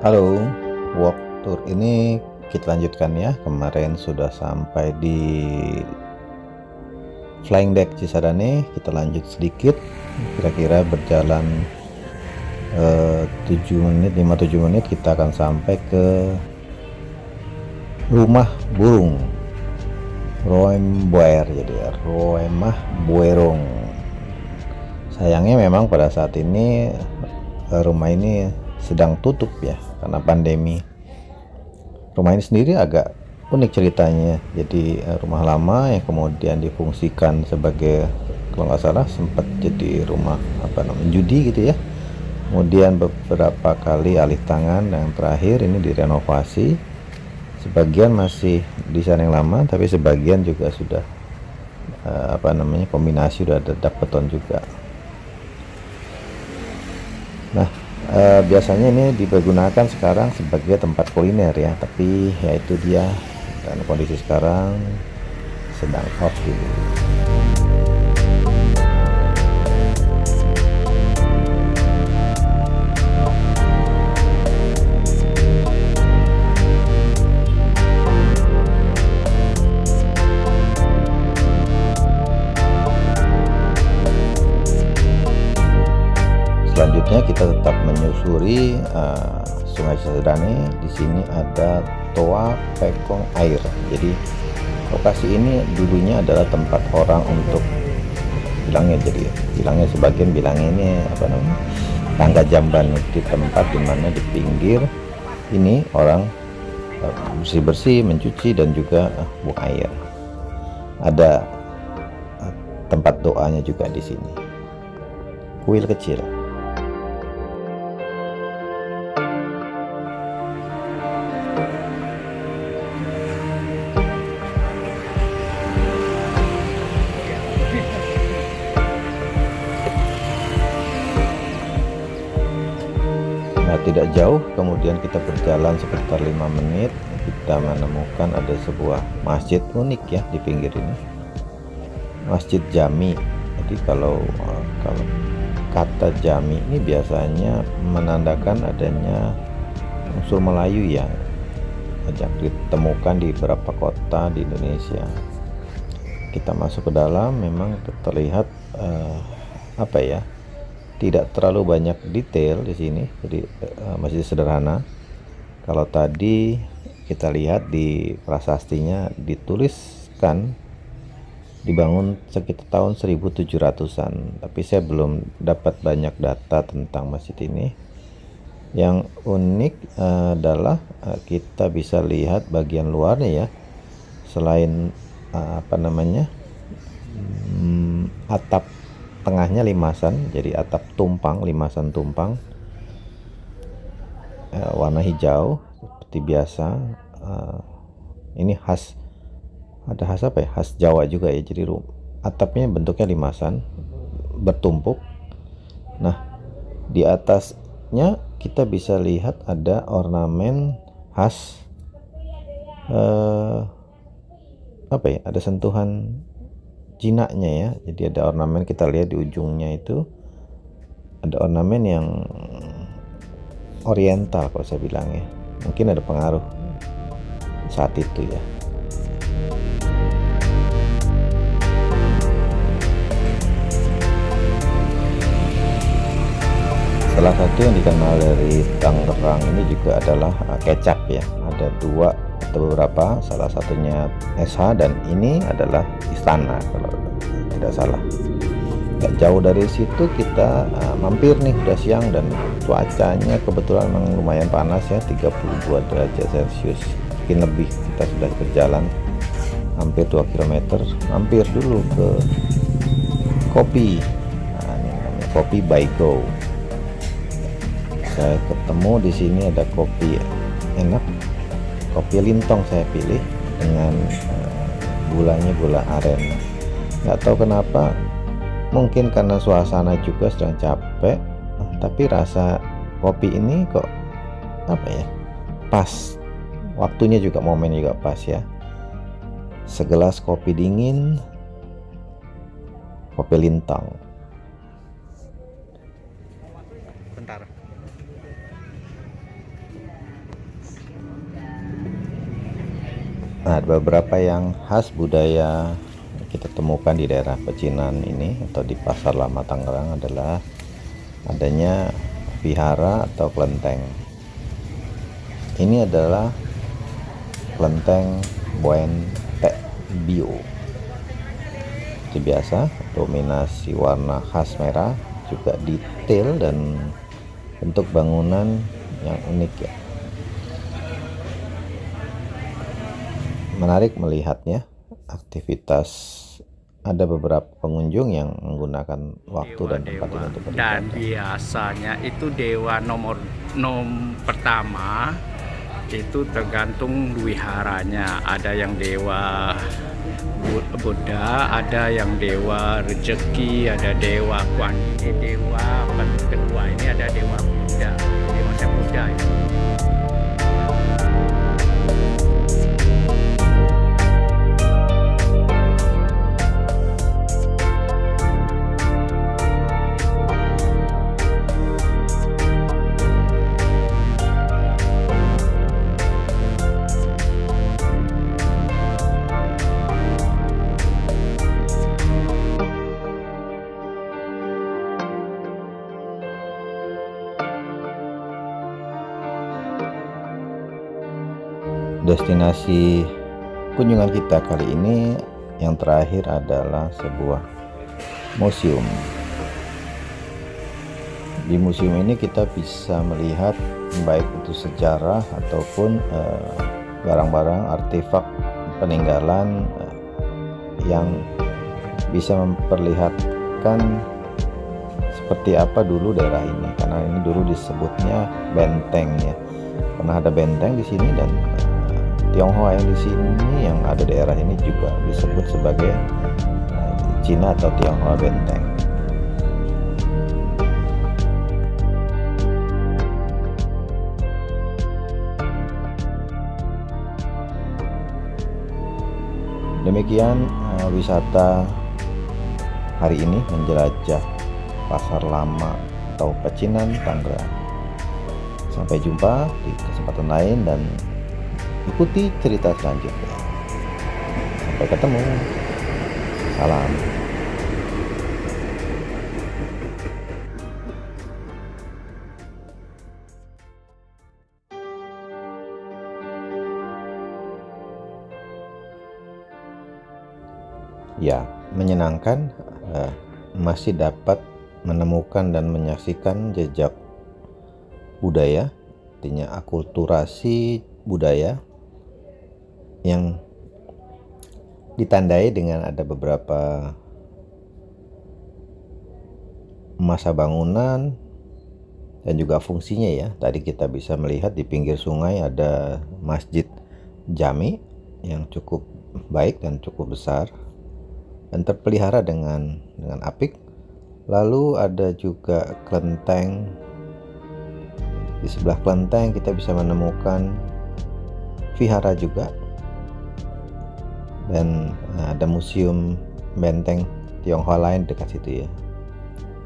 Halo, walk tour ini kita lanjutkan ya. Kemarin sudah sampai di Flying Deck Cisadane, kita lanjut sedikit. Kira-kira berjalan 7 menit, 5-7 menit kita akan sampai ke rumah burung Roemboer, jadi Roemah Boerong. Sayangnya memang pada saat ini rumah ini sedang tutup ya karena pandemi. Rumah ini sendiri agak unik ceritanya. Jadi rumah lama yang kemudian difungsikan sebagai, kalau nggak salah sempat jadi rumah judi gitu ya. Kemudian beberapa kali alih tangan, dan terakhir ini direnovasi. Sebagian masih desain yang lama, tapi sebagian juga sudah kombinasi, udah ada dak beton juga. Nah, biasanya ini digunakan sekarang sebagai tempat kuliner ya, tapi ya itu dia, dan kondisi sekarang sedang off dulu. Selanjutnya kita tetap menyusuri Sungai Cisadane. Di sini ada Toa Pekong Air. Jadi lokasi ini dulunya adalah tempat orang untuk bilangnya sebagian bilangnya ini tangga jamban, di tempat dimana di pinggir ini orang bersih-bersih, mencuci dan juga buang air. Ada tempat doanya juga di sini. Kuil kecil. Tidak jauh kemudian kita berjalan sekitar 5 menit, kita menemukan ada sebuah masjid unik ya di pinggir ini, Masjid Jami. Jadi kalau kata Jami ini biasanya menandakan adanya unsur Melayu ya, banyak ditemukan di beberapa kota di Indonesia. Kita masuk ke dalam, memang terlihat tidak terlalu banyak detail di sini, jadi masih sederhana. Kalau tadi kita lihat di prasastinya dituliskan dibangun sekitar tahun 1700-an, tapi saya belum dapat banyak data tentang masjid ini. Yang unik adalah kita bisa lihat bagian luarnya ya, selain atap tengahnya limasan, jadi atap tumpang, limasan tumpang, warna hijau seperti biasa. Ini khas khas Jawa juga ya, jadi atapnya bentuknya limasan bertumpuk. Nah, di atasnya kita bisa lihat ada ornamen khas ada sentuhan Cina-nya ya. Jadi ada ornamen, kita lihat di ujungnya itu ada ornamen yang oriental kalau saya bilang ya. Mungkin ada pengaruh saat itu ya. Salah satu yang dikenal dari Tangerang ini juga adalah kecap ya. Ada dua atau beberapa, salah satunya SH, dan ini adalah Istana kalau tidak salah. Gak jauh dari situ kita mampir nih, udah siang dan cuacanya kebetulan memang lumayan panas ya, 32 derajat Celcius mungkin lebih. Kita sudah berjalan hampir 2 km, mampir dulu ke kopi. Nah, ini namanya Kopi by Go. Saya ketemu di sini ada kopi enak, kopi Lintong saya pilih dengan gulanya gula aren. Nggak tahu kenapa, mungkin karena suasana juga sedang capek, tapi rasa kopi ini kok pas, waktunya juga, momen juga pas ya. Segelas kopi dingin, kopi Lintong. Bentar. Nah, beberapa yang khas budaya kita temukan di daerah Pecinan ini atau di Pasar Lama Tangerang adalah adanya vihara atau kelenteng. Ini adalah kelenteng Boente Bio. Seperti biasa, dominasi warna khas merah, juga detail dan bentuk bangunan yang unik ya. Menarik melihatnya. Aktivitas ada beberapa pengunjung yang menggunakan waktu dan tempat ini untuk beribadah. Dan biasanya itu dewa nomor pertama itu tergantung wiharanya. Ada yang dewa Buddha, ada yang dewa rezeki, ada dewa Kuan Yin. Dewa kedua ini ada dewa Buddha, dewa Buddha ya. Destinasi kunjungan kita kali ini yang terakhir adalah sebuah museum. Di museum ini kita bisa melihat baik itu sejarah ataupun barang-barang artefak peninggalan yang bisa memperlihatkan seperti apa dulu daerah ini, karena ini dulu disebutnya benteng ya. Pernah ada benteng di sini, dan Tionghoa yang di sini yang ada daerah ini juga disebut sebagai Cina atau Tionghoa benteng. Demikian wisata hari ini menjelajah Pasar Lama atau Pecinan, Tangerang. Sampai jumpa di kesempatan lain dan ikuti cerita selanjutnya. Sampai ketemu. Salam. Ya, menyenangkan masih dapat menemukan dan menyaksikan jejak budaya, artinya akulturasi budaya yang ditandai dengan ada beberapa masa bangunan dan juga fungsinya ya. Tadi kita bisa melihat di pinggir sungai ada Masjid Jami yang cukup baik dan cukup besar dan terpelihara dengan apik. Lalu ada juga kelenteng. Di sebelah kelenteng kita bisa menemukan vihara juga, dan ada museum benteng Tionghoa lain dekat situ ya.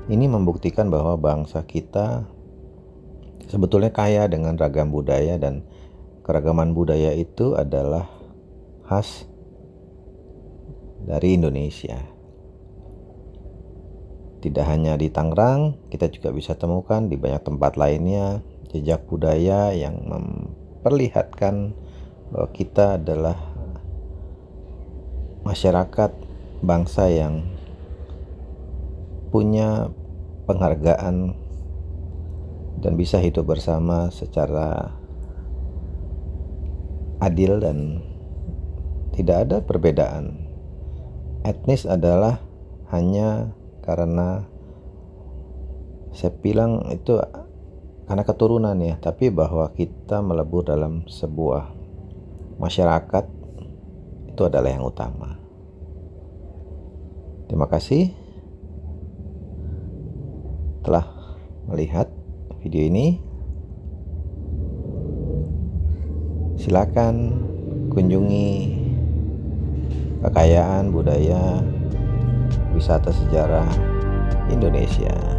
Ini membuktikan bahwa bangsa kita sebetulnya kaya dengan ragam budaya, dan keragaman budaya itu adalah khas dari Indonesia. Tidak hanya di Tangerang, kita juga bisa temukan di banyak tempat lainnya jejak budaya yang memperlihatkan bahwa kita adalah masyarakat bangsa yang punya penghargaan dan bisa hidup bersama secara adil dan tidak ada perbedaan. Etnis adalah hanya karena saya bilang itu karena keturunan ya, tapi bahwa kita melebur dalam sebuah masyarakat itu adalah yang utama. Terima kasih telah melihat video ini. Silakan kunjungi kekayaan budaya wisata sejarah Indonesia.